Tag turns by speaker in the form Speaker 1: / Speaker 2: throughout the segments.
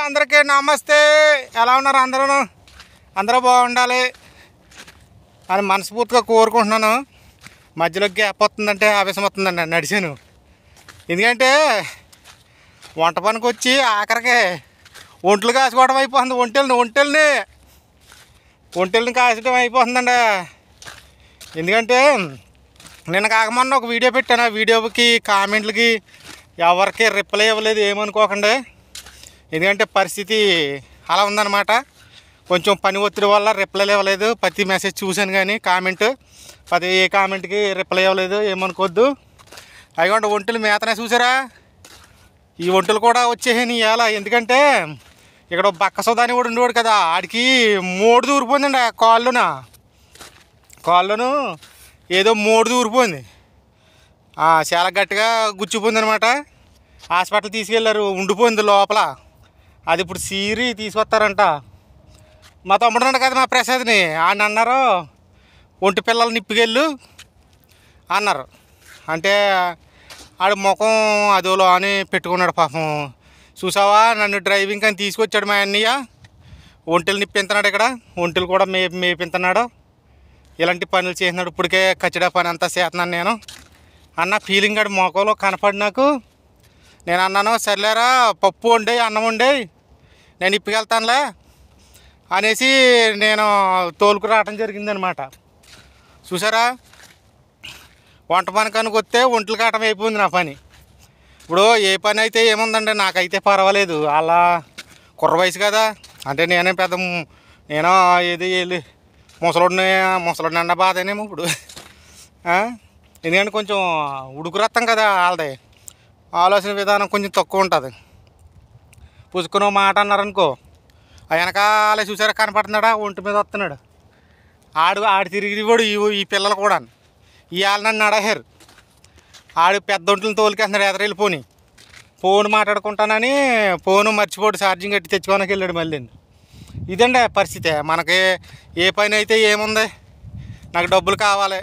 Speaker 1: అందరికీ నమస్తే. ఎలా ఉన్నారు అందరూ? అందరూ బాగుండాలి అని మనస్ఫూర్తిగా కోరుకుంటున్నాను. మధ్యలో గ్యాప్ వస్తుందంటే ఆవేశం వస్తుందండి. నడిచాను ఎందుకంటే వంట పనికి వచ్చి ఆఖరికి ఒంట్లు కాసుకోవడం అయిపోతుంది. ఒంటెల్ని కాసడం అయిపోతుందండి. ఎందుకంటే నిన్న కాకమొన్న ఒక వీడియో పెట్టాను. ఆ వీడియోకి కామెంట్లకి ఎవరికి రిప్లై ఇవ్వలేదు, ఏమనుకోకండి. ఎందుకంటే పరిస్థితి అలా ఉందన్నమాట. కొంచెం పని ఒత్తిడి వల్ల రిప్లైలు ఇవ్వలేదు. ప్రతి మెసేజ్ చూశాను కానీ ఏ కామెంట్కి రిప్లై ఇవ్వలేదు, ఏమనుకోవద్దు. అయ్యండి ఒంటెలు మేతనే చూసారా? ఈ ఒంటెలు కూడా వచ్చేసాయి ఇవాళ. ఎందుకంటే ఇక్కడ బక్క సోదాని కూడా ఉండేవాడు కదా, ఆడికి మోడు దూరిపోయిందండి. కాళ్ళను ఏదో మోడు దూరిపోయింది, చాలా గట్టిగా గుచ్చిపోయింది అనమాట. హాస్పిటల్ తీసుకెళ్ళారు, ఉండిపోయింది లోపల. అది ఇప్పుడు సీరి తీసుకొస్తారంట. మా తమ్ముడు ఉన్నాడు కదా, మా ప్రసాద్ని, ఆయన అన్నారు ఒంటి పిల్లలు నిప్పికెళ్ళు అన్నారు. అంటే ఆడు ముఖం అదోలో అని పెట్టుకున్నాడు పాపం. చూసావా, నన్ను డ్రైవింగ్ అని తీసుకొచ్చాడు మా అన్నయ్య. ఒంటెలు నిప్పింతున్నాడు, ఇక్కడ ఒంటెలు కూడా మేపింతున్నాడు. ఇలాంటి పనులు చేసినాడు. ఇప్పటికే కచ్చడా పని అంతా చేస్తున్నాను నేను అన్న ఫీలింగ్. ఆడు మొఖంలో కనపడి నాకు. నేను అన్నాను, సర్లేరా పప్పు వండే అన్నం వండే నేను ఇప్పుకెళ్తానులే అనేసి నేను తోలుకు రావడం జరిగిందనమాట. చూసారా, వంట పని కనుకొస్తే ఒంట్లు కాటం అయిపోయింది నా పని. ఇప్పుడు ఏ పని అయితే ఏముందండి, నాకైతే పర్వాలేదు. అలా కుర్ర వయసు కదా, అంటే నేనే పెద్ద నేను ఏది ముసలోడిని అన్న బాధనేమో ఇప్పుడు. ఎందుకంటే కొంచెం ఉడుకు రక్తం కదా వాళ్ళది, ఆలోచన విధానం కొంచెం తక్కువ ఉంటుంది. పుసుకునో మాట అన్నారనుకో, వెనకాలే చూసారా కనపడుతున్నాడా, ఒంటి మీద వస్తున్నాడు. ఆడు తిరిగి కూడా ఈ పిల్లలు కూడా ఇవాళ నన్ను అడగారు. ఆడు పెద్ద ఒంట్లను తోలుకెళ్తున్నాడు, ఎదరెళ్ళిపోని ఫోన్ మాట్లాడుకుంటానని ఫోను మర్చిపోడు, ఛార్జింగ్ కట్టి తెచ్చుకోడానికి వెళ్ళాడు మళ్ళీ. ఇదండి పరిస్థితి. మనకి ఏ పని అయితే ఏముంది, నాకు డబ్బులు కావాలి,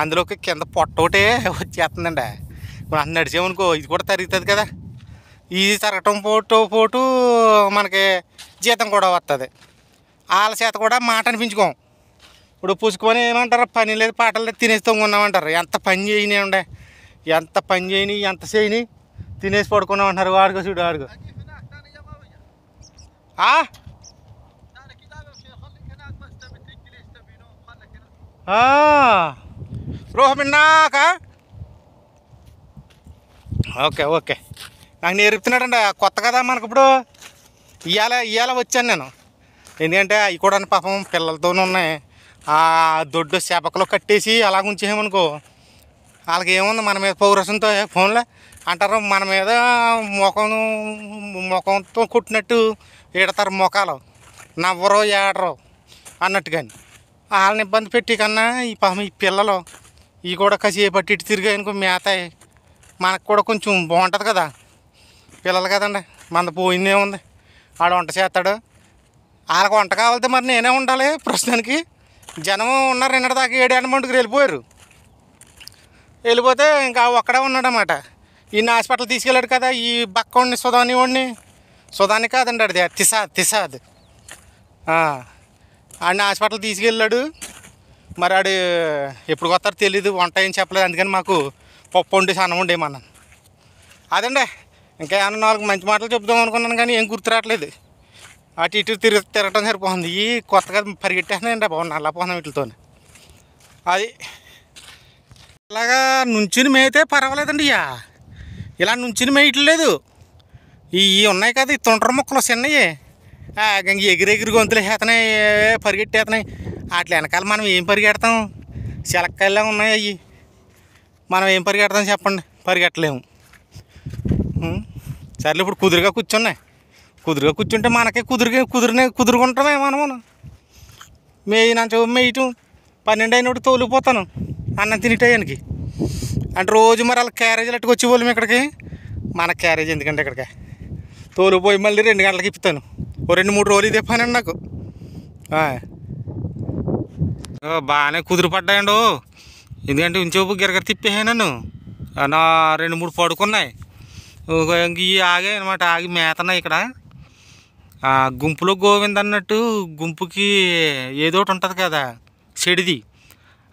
Speaker 1: అందులోకి కింద పొట్టోటే వచ్చేస్తుందండి. ఇప్పుడు అన్ని నడిచామనుకో ఇది కూడా తరుగుతుంది కదా. ఇది తరగటం పోటు మనకి జీతం కూడా వస్తుంది. వాళ్ళ చేత కూడా మాట అనిపించుకోం. ఇప్పుడు పుసుకొని ఏమంటారు, పని లేదు పాటలు లేదు తినేసి తొంగున్నామంటారు. ఎంత పని చేయని ఎంత చేయని తినేసి పడుకున్నామంటారు. వాడుకో చూడు వాడుకో. రోహమిన్నాక ఓకే నాకు నేర్పుతున్నాడండి. కొత్త కదా మనకి. ఇప్పుడు ఇవాళ వచ్చాను నేను. ఎందుకంటే అవి కూడా పాపం పిల్లలతోనే ఉన్నాయి. ఆ దొడ్డు చేపకలో కట్టేసి అలా ఉంచేయమనుకో, వాళ్ళకి ఏముంది మన మీద పౌరసంతో ఫోన్లే అంటారు. మన మీద ముఖంతో కుట్టినట్టు ఏడతారు, ముఖాలు నవ్వరో ఏడరో అన్నట్టు. కానీ వాళ్ళని ఇబ్బంది పెట్టి కన్నా ఈ పాపం ఈ పిల్లలు ఇవి కూడా కాసేపట్టి ఇటు తిరిగాయనుకో మేతాయి, మనకు కూడా కొంచెం బాగుంటుంది కదా. పిల్లలు కదండి, మన పోయిందే ఉంది. ఆడు వంట చేస్తాడు, వాళ్ళకి వంట కావాలితే మరి నేనే ఉండాలి. ప్రస్తుతానికి జనం ఉన్నారు, నిన్నటి దాకా 7 గంటలకు వెళ్ళిపోతే ఇంకా ఒక్కడే ఉన్నాడన్నమాట. ఈయన హాస్పిటల్ తీసుకెళ్ళాడు కదా, ఈ బక్కోడిని సుధాని కాదండి, అది తిసాద్ ఆడిని హాస్పిటల్ తీసుకెళ్ళాడు. మరి ఆడు ఎప్పుడు వస్తారో తెలీదు, వంట ఏం చెప్పలేదు. అందుకని మాకు పప్పు వండి అన్నం వండేమన్నాను. అదండి, ఇంకా ఏమన్నా 4 మంచి మాటలు చెప్దాం అనుకున్నాను కానీ ఏం గుర్తు రావట్లేదు. అటు ఇటు తిరగటం సరిపోతుంది. ఈ కొత్తగా పరిగెట్టేస్తున్నాయండి బాబు, నల్లపోతున్నాం వీటితో. అది ఇలాగా నుంచుని మేయితే పర్వాలేదండి. ఇలా నుంచుని మేయట్లేదు. ఇవి ఉన్నాయి కదా, ఈ తొండ్ర మొక్కలు చిన్నవి, ఎగిరెగిరి గొంతులు వేస్తున్నాయి, పరిగెట్టేస్తున్నాయి. వాటి వెనకాల మనం ఏం పరిగెడతాం? శలక్కాయలా ఉన్నాయి అవి. మనం ఏం పరిగెడతాం చెప్పండి? పరిగెట్టలేము. సర్లే, ఇప్పుడు కుదురుగా కూర్చుంటే మనకే కుదురుకుంటామే. మనం మేయటం 12 అయినప్పుడు తోలిపోతాను అన్నం తినేటానికి. అంటే రోజు మరి వాళ్ళ క్యారేజీలు అట్టుకు వచ్చేవాళ్ళం ఇక్కడికి. మన క్యారేజ్ ఎందుకంటే ఇక్కడికి తోలిపోయి మళ్ళీ 2 గంటలకు ఇప్పుతాను. 2-3 రోజులు ఇదే పని అండి నాకు. బాగానే కుదురు పడ్డాయండు. ఎందుకంటే ఇంచేపు గిరగర తిప్పేసాను నన్ను. నా 2-3 పడుకున్నాయి. ఇవి ఆగాయి అనమాట, ఆగి మేతన్నాయి ఇక్కడ. గుంపులో గోవింద్ అన్నట్టు గుంపుకి ఏదో ఒకటి ఉంటుంది కదా చెడిది,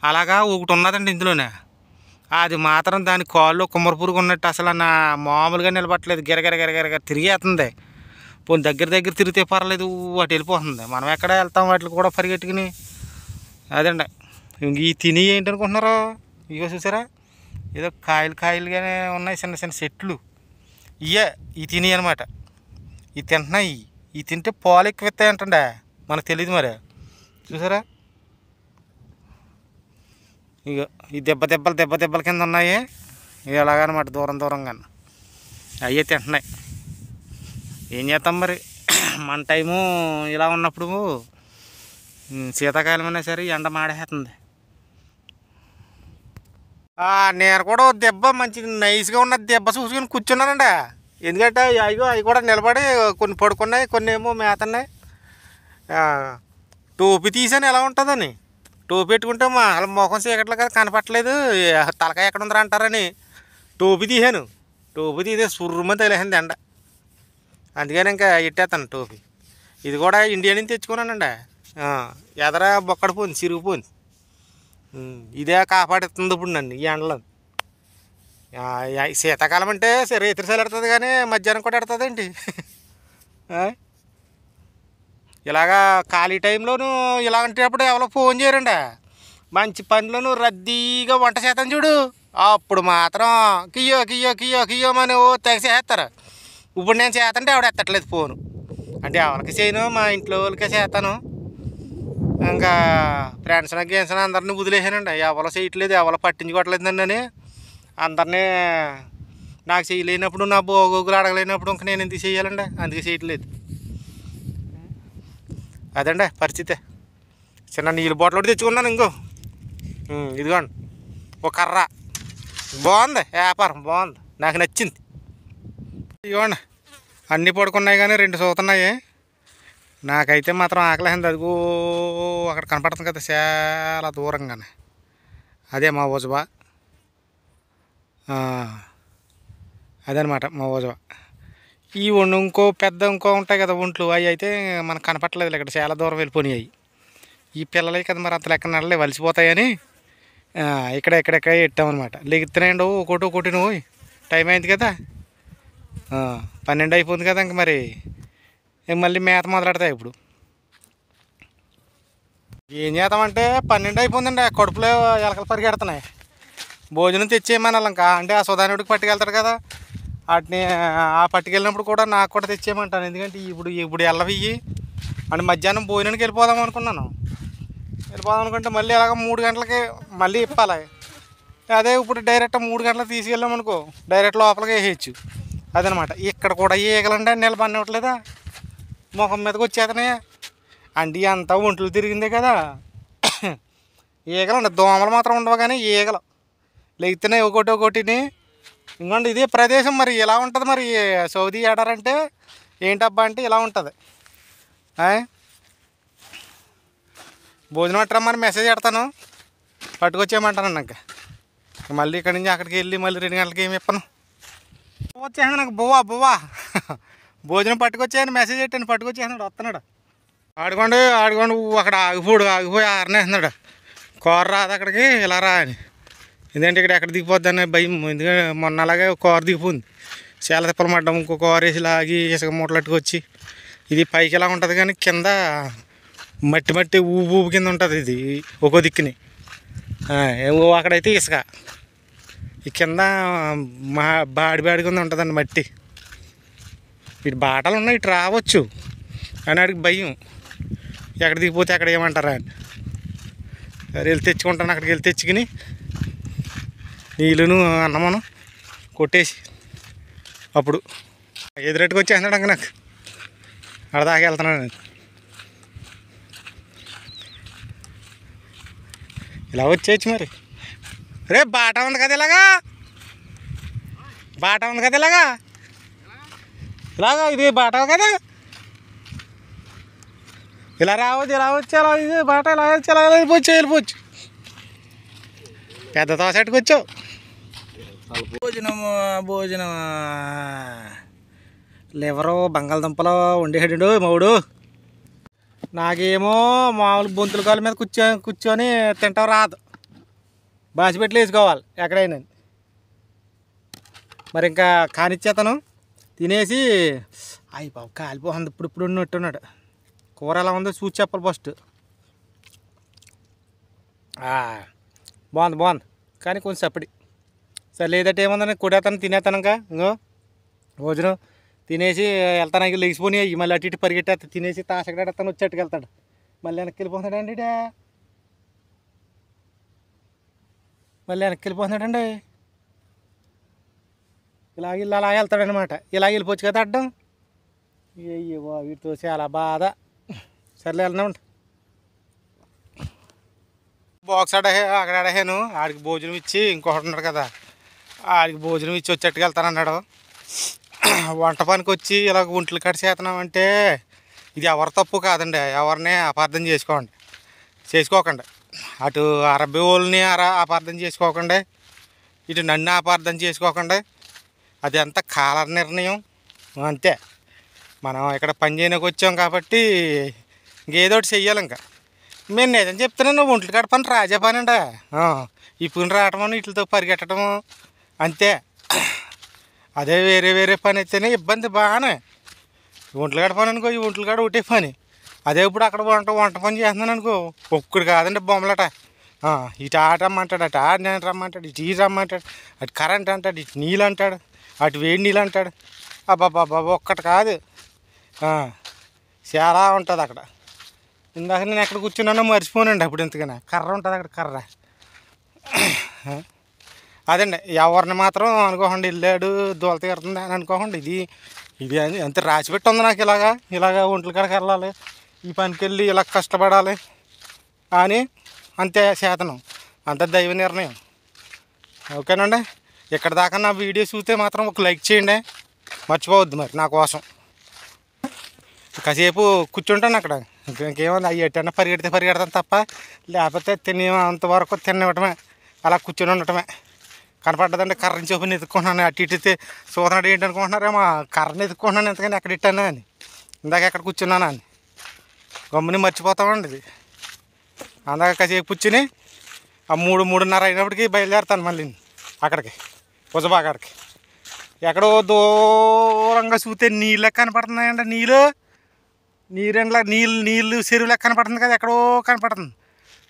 Speaker 1: అలాగా ఒకటి ఉన్నదండి ఇందులోనే. అది మాత్రం దాని కాళ్ళు కుమ్మర పురుగు ఉన్నట్టు అసలు నా మామూలుగా నిలబట్టలేదు, గిరగిర గిరగిరగ తిరిగేస్తుంది. పోనీ దగ్గర దగ్గర తిరిగితే పర్లేదు, వాటి వెళ్ళిపోతుంది. మనం ఎక్కడ వెళ్తాం వాటికి కూడా పరిగెట్టుకుని. అదండి ఈ తిని ఏంటనుకుంటున్నారో, ఇగో చూసారా ఏదో కాయలు కాయలుగానే ఉన్నాయి, చిన్న చిన్న చెట్లు. ఈ తిని అనమాట. ఇవి తింటున్నాయి. ఇవి తింటే పాలు ఎక్కువ ఇస్తాయి అంటండే, మనకు తెలియదు మరి. చూసారా ఇక ఈ దెబ్బల కింద ఉన్నాయి. ఇక ఎలాగనమాట దూరం దూరంగా అయ్యే తింటున్నాయి. ఏం చేస్తాం మరి, మన టైము ఇలా ఉన్నప్పుడు శీతాకాలం అయినా సరే ఎండ మాడేస్తుంది. నేను కూడా దెబ్బ మంచి నైస్గా ఉన్న దెబ్బ చూసుకుని కూర్చున్నానండి. ఎందుకంటే అవి కూడా నిలబడి కొన్ని పడుకున్నాయి, కొన్ని ఏమో మేతన్నాయి. టోపీ తీసాను ఎలా ఉంటుందని. టోపీ పెట్టుకుంటే వాళ్ళ ముఖం చీకట్లో కదా కనపట్టలేదు, తలకాయ ఎక్కడ ఉందరా అంటారని టోపీ తీసాను. టోపీ తీసే సుర్రుమని తగిలేసింది ఎండ. అందుకని ఇంకా ఇట్టేస్తాను టోపీ. ఇది కూడా ఇండియా నుంచి తెచ్చుకున్నానండి. ఎదర బొక్కడిపోయింది, చిరిగిపోయింది. ఇదే కాపాడుతుంది ఇప్పుడు నన్ను ఈ ఎండలో. శీతాకాలం అంటే రేత్రి సెల ఎడుతుంది కానీ మధ్యాహ్నం కూడా ఎడుతుంది ఏంటి. ఇలాగా ఖాళీ టైంలోనూ ఇలాంటప్పుడు ఎవరో ఫోన్ చేయరండి. మంచి పనిలోనూ రద్దీగా వంట చేస్తాను చూడు, అప్పుడు మాత్రం కియ్యో కియ్యో కియ్యో కియ్యోమని తెగ చేస్తారు. ఇప్పుడు నేను చేస్తుంటే ఆవిడ ఎత్తట్లేదు ఫోను. అంటే ఎవరికి చేయను, మా ఇంట్లో వాళ్ళకే చేస్తాను. ఇంకా ఫ్రెండ్స్ గేమ్స్ అందరినీ వదిలేసానండి. ఎవరో చేయట్లేదు, ఎవరో పట్టించుకోవట్లేదండి అని అందరినీ. నాకు చేయలేనప్పుడు, నా బోగోగులు అడగలేనప్పుడు ఇంక నేను ఎందుకు చేయాలండి, అందుకే చేయట్లేదు. అదండి పరిస్థితి. చిన్న నీళ్ళు బాటిల్ ఒకటి తెచ్చుకున్నాను. ఇంకో ఇదిగోండి ఒక కర్ర. బాగుంది, వ్యాపారం బాగుంది, నాకు నచ్చింది. ఇదిగోండి అన్నీ పడుకున్నాయి కానీ 2 చూతున్నాయి. నాకైతే మాత్రం ఆకలేసింది. అదిగో అక్కడ కనపడుతుంది కదా చాలా దూరంగానే, అదే మా ఊజబా. అదనమాట మా ఊజబా. ఈ ఇంకో పెద్ద ఉంటాయి కదా ఒంట్లు, అవి అయితే మనకు కనపట్టలేదు, ఇక్కడ చాలా దూరం వెళ్ళిపోయినాయి. ఈ పిల్లలే కదా మరి అంత లెక్క నడలే, వలిసిపోతాయని ఇక్కడెక్కడ పెట్టామన్నమాట. లెగుతున్నాయండి ఒకటి నువ్వు. టైం అయింది కదా, 12 అయిపోయింది కదా. ఇంక మరి మళ్ళీ మేత మొదలెడతాయి. ఇప్పుడు ఏం చేద్దామంటే 12 అయిపోయిందండి, కడుపులో ఎలకలు పరిగెడుతున్నాయి. భోజనం తెచ్చేయమని ఇంకా, అంటే ఆ సుధానుడికి పట్టుకెళ్తారు కదా, వాటిని పట్టుకెళ్ళినప్పుడు కూడా నాకు కూడా తెచ్చేయమంటాను. ఎందుకంటే ఇప్పుడు వెళ్ళవియ్యి అంటే మధ్యాహ్నం భోజనానికి వెళ్ళిపోదాం అనుకున్నాను. వెళ్ళిపోదాం అనుకుంటే మళ్ళీ అలాగ 3 గంటలకి మళ్ళీ ఇప్పాలి. అదే ఇప్పుడు డైరెక్ట్ 3 గంటలకు తీసుకెళ్ళామనుకో, డైరెక్ట్ లోపలికి వేసేయచ్చు. అదనమాట. ఇక్కడ కూడా ఈగలంటే నిలబడినట్లేదా, ముఖం మీదకి వచ్చేతనే. అండి అంతా ఒంట్లు తిరిగిందే కదా. ఈగలు దోమలు మాత్రం ఉండవు కానీ ఈగలు లెగుతున్నాయి ఒకటిని. ఇంకోండి ఇదే ప్రదేశం మరి ఇలా ఉంటుంది. మరి సౌదీ ఏడారంటే ఏంటబ్బా అంటే ఇలా ఉంటుంది. భోజనం పట్టరమ్మని మెసేజ్ పెడతాను, పట్టుకొచ్చేయమంటాను. నాకు మళ్ళీ ఇక్కడి నుంచి అక్కడికి వెళ్ళి మళ్ళీ 2 గంటలకి ఏమి ఇప్పను. వచ్చేసాను నాకు బువ్వా భోజనం పట్టుకొచ్చాయని మెసేజ్ పెట్టాను, పట్టుకొచ్చేసినాడు. వస్తున్నాడు. ఆడుకోండి అక్కడ ఆగిపోయి ఆరనేస్తున్నాడు. కారు రాదు అక్కడికి, ఇలా రా అని. ఎందుకంటే ఇక్కడ ఎక్కడ దిగిపోద్దని భయం. ఎందుకంటే మొన్న అలాగే కారు దిగిపోయింది, చాలా తిప్పలు పడ్డాం. ఇంకో కారు వేసి లాగి ఇసుక మూటలట్టుకొచ్చి, ఇది పైకి ఇలా ఉంటుంది కానీ కింద మట్టి ఊపు కింద ఉంటుంది. ఇది ఒక్కో దిక్కుని, అక్కడైతే ఇసుక, ఈ కింద బాడి కింద ఉంటుందండి మట్టి. ఇటు బాటలు ఉన్నాయి, ఇటు రావచ్చు అని అడిగి భయం. ఎక్కడ దిగిపోతే అక్కడ ఏమంటారా అని. సరే వెళ్ళి తెచ్చుకుంటాను. అక్కడికి వెళ్ళి తెచ్చుకుని నీళ్ళను అన్నమను కొట్టేసి అప్పుడు ఎదురెట్టుకు వచ్చేస్తున్నాడు. అంక నాకు అడదాకా వెళ్తున్నాడు. నేను ఇలా వచ్చేయచ్చు మరి. రే బాట ఉంది కదా, ఇలాగా ఇది బాట కదా, ఇలా రావచ్చు అలా ఇది బాట ఇలా వచ్చి అలా వెళ్ళిపోవచ్చు. పెద్ద తోసెట్టుకు వచ్చావు. భోజనం లివరు బంగాళదుంపలు వండేసాడు మౌడు. నాకేమో మామూలు బొంతుల కాళ్ళ మీద కూర్చొని తింటాం రాదు, బాసిపెట్లు వేసుకోవాలి ఎక్కడైనా. మరి ఇంకా కానిచ్చేతను తినేసి అయ్యి బాబు కాలిపోతుంది ఇప్పుడు ఉన్నట్టున్నాడు. కూర ఎలా ఉందో చూసి చెప్పాలి ఫస్ట్. బాగుంది కానీ కొంచెం చప్పడి. సరే లేదంటే ఏముందని కొడేతాను తినేస్తాను. ఇంకా ఇంకో భోజనం తినేసి వెళ్తాను. ఇంకా లెగిసిపోయి అయ్యి మళ్ళీ అటు ఇటు పరిగెట్టేస్తా. తినేసి తాసకడాడతాను వచ్చేట్టుకు వెళ్తాడు. మళ్ళీ వెనక్కి వెళ్ళిపోతున్నాడండి, మళ్ళీ వెనక్కి వెళ్ళిపోతున్నాడండి. ఇలా వెళ్తాడనమాట. ఇలా వెళ్ళిపోవచ్చు కదా అడ్డం. అయ్యో వీటితో చాలా బాధ. సర్లే వెళ్దామండి. బాక్స్ అక్కడ అడహాను. ఆడికి భోజనం ఇచ్చి ఇంకొకటి ఉన్నాడు కదా, ఆడికి భోజనం ఇచ్చి వచ్చేట్టుకు వెళ్తానన్నాడు. వంట పనికి వచ్చి ఇలా ఒంట్లు కట్టి చేస్తున్నామంటే ఇది ఎవరి తప్పు కాదండి. ఎవరిని అపార్థం చేసుకోకండి. అటు అరబ్బీ వాళ్ళని అపార్థం చేసుకోకండి, ఇటు నన్ను అపార్థం చేసుకోకండి. అది అంత కాల నిర్ణయం అంతే. మనం ఇక్కడ పని చేయడానికి వచ్చాం కాబట్టి ఇంకేదో ఒకటి చెయ్యాలి. ఇంకా మేము నిజం చెప్తున్నాను, ఒంట్లు కాడ పని రాజా పని అండి. ఇప్పుడు రావటము వీటితో పరిగెట్టడము అంతే. అదే వేరే పని అయితేనే ఇబ్బంది బాగానే. ఒంట్లు కాడ పని అనుకో, ఈ ఒంట్లు కాడ ఒకటే పని. అదే ఇప్పుడు అక్కడ వంట పని చేస్తున్నాను అనుకో, ఒక్కడు కాదండి బొమ్మలట. ఇటు ఆట రమ్మంటాడు, అటు ఆడ నేను రమ్మంటాడు, ఇటు ఈ రమ్మంటాడు, అటు కరెంట్ అంటాడు, ఇటు నీళ్ళు అంటాడు, అటు వేడి నీళ్ళు అంటాడు. అబ్బాబ్బాబ్బా ఒక్కటి కాదు, చాలా ఉంటుంది అక్కడ. ఇందాక నేను ఎక్కడ కూర్చున్నానో మర్చిపోనండి. అప్పుడు ఎందుకనే కర్ర ఉంటుంది అక్కడ, కర్ర. అదండి, ఎవరిని మాత్రం అనుకోకండి వెళ్ళాడు దోల తీరుతుంది అని అనుకోకండి. ఇది అంత రాసిపెట్టి ఉంది నాకు. ఇలాగా ఒంట్ల కాడికి వెళ్ళాలి, ఈ పనికి వెళ్ళి ఇలా కష్టపడాలి అని అంతే చేతనం. అంత దైవ నిర్ణయం. ఓకేనండి, ఇక్కడ దాకా నా వీడియో చూస్తే మాత్రం ఒక లైక్ చేయండి, మర్చిపోవద్దు మరి నా కోసం. కాసేపు కూర్చుంటాను అక్కడ. ఇంకేమన్నా అవి ఎట్టన్నా పరిగెడతాను తప్ప, లేకపోతే అంతవరకు తినివ్వటమే, అలా కూర్చొని ఉండటమే. కనపడ్డదండి కర్రని చూపుని ఎత్తుకుంటున్నాను. అటు ఇటు చూస్తున్నాడు ఏంటి అనుకుంటున్నారేమో, కర్రని ఎత్తుకుంటున్నాను ఎంతకని ఎక్కడ ఇట్టాను అని, ఇందాక ఎక్కడ కూర్చున్నాను అని గమ్ముని మర్చిపోతామండి. ఇది అందాక కాసేపు కూర్చుని ఆ 3:30 అయినప్పటికీ బయలుదేరుతాను మళ్ళీ అక్కడికి, పుజబాగాడికి. ఎక్కడో దూరంగా చూస్తే నీళ్ళు కనపడుతున్నాయండి. నీళ్ళు చెరువు లెక్క కనపడుతుంది కదా, ఎక్కడో కనపడుతుంది.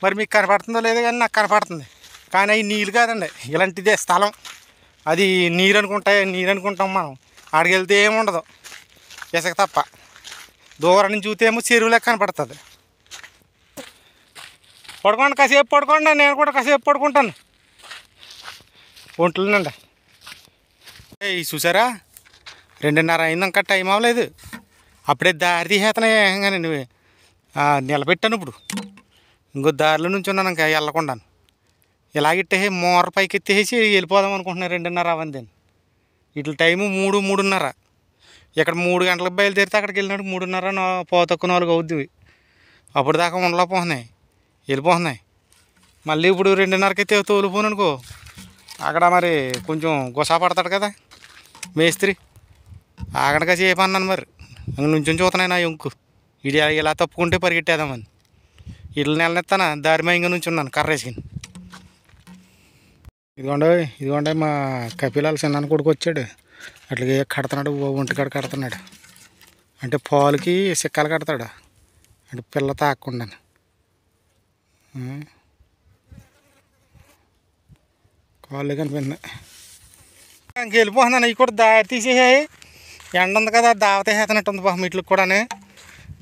Speaker 1: మరి మీకు కనపడుతుందో లేదో కానీ నాకు కనపడుతుంది. కానీ అవి నీళ్ళు కాదండి, ఇలాంటిదే స్థలం. అది నీరు అనుకుంటాం మనం. ఆడికి వెళ్తే ఏముండదు, ఇసుక తప్ప. దూరం నుంచి చూస్తే ఏమో చెరువు లెక్క కనపడుతుంది. పడుకోండి, కాసేపు పడుకోండి. నేను కూడా కాసేపు పడుకుంటాను ఒంట్లోనండి. చూసారా 2:30 అయింది, ఇంకా టైం అవ్వలేదు. అప్పుడే దారి తీసేతనే నువ్వు నిలబెట్టాను. ఇప్పుడు ఇంకో దారిలో నుంచి ఉన్నాను, ఇంకా వెళ్ళకుండా ఇలాగిట్టే మోర పైకి ఎత్తేసి వెళ్ళిపోదాం అనుకుంటున్నాను. 2:30 అవ్వండి. ఇట్ల టైము 3:30. ఇక్కడ 3 గంటలకు బయలుదేరితే అక్కడికి వెళ్ళినట్టు 3:30 4 అవుద్ది. అప్పుడు దాకా ఉండలేకపోతున్నాయి, వెళ్ళిపోతున్నాయి. మళ్ళీ ఇప్పుడు 2:30కి అయితే తోలిపోను అనుకో, అక్కడ మరి కొంచెం గుసా పడతాడు కదా మేస్త్రి. అక్కడికి సేపు అన్నాను. మరి నుంచి చూస్తున్నాయి నా ఎంకు. ఇది ఇలా తప్పుకుంటే పరిగెట్టేద్దామని ఇట్లా నెలనెత్తాను. దారి మయంగా నుంచి ఉన్నాను కర్ర వేసుకుని. ఇదిగోండి మా కపిలాల చిన్న కొడుకు వచ్చాడు. అట్లాగే కడుతున్నాడు, ఒంటికాడ కడుతున్నాడు. అంటే పాలుకి సిక్కలు కడతాడు, అంటే పిల్ల తాకుండా. కాళ్ళు కనిపింది. ఇంక వెళ్ళిపోతున్నాను. అవి కూడా దారి తీసేసాయి. ఎండ ఉంది కదా, దావత వేసేస్తున్నట్టుంది పాపం ఇట్లకి కూడా.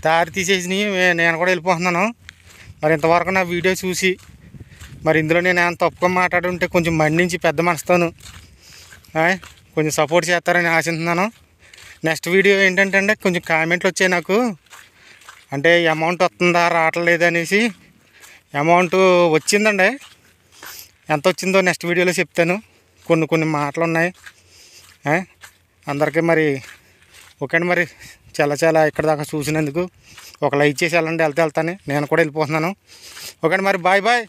Speaker 1: దారి తీసేసి నేను కూడా వెళ్ళిపోతున్నాను. మరి ఇంతవరకు నా వీడియో చూసి మరి ఇందులో నేను ఏమైనా తప్పుగా మాట్లాడుంటే కొంచెం మండించి పెద్ద మనసుతోను కొంచెం సపోర్ట్ చేస్తారని ఆశిస్తున్నాను. నెక్స్ట్ వీడియో ఏంటంటే కొంచెం కామెంట్లు వచ్చాయి నాకు. అంటే అమౌంట్ వస్తుందా రావట్లేదు అనేసి. అమౌంట్ వచ్చిందండి, ఎంత వచ్చిందో నెక్స్ట్ వీడియోలో చెప్తాను. కొన్ని మాటలు ఉన్నాయి అందరికీ. మరి ఓకే అండి, మరి చాలా ఇక్కడ దాకా చూసినందుకు ఒక లైక్ చేసి వెళ్ళండి. వెళ్తాను, నేను కూడా వెళ్ళిపోతున్నాను. ఓకే అండి, మరి బాయ్ బాయ్.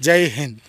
Speaker 1: జై హింద్.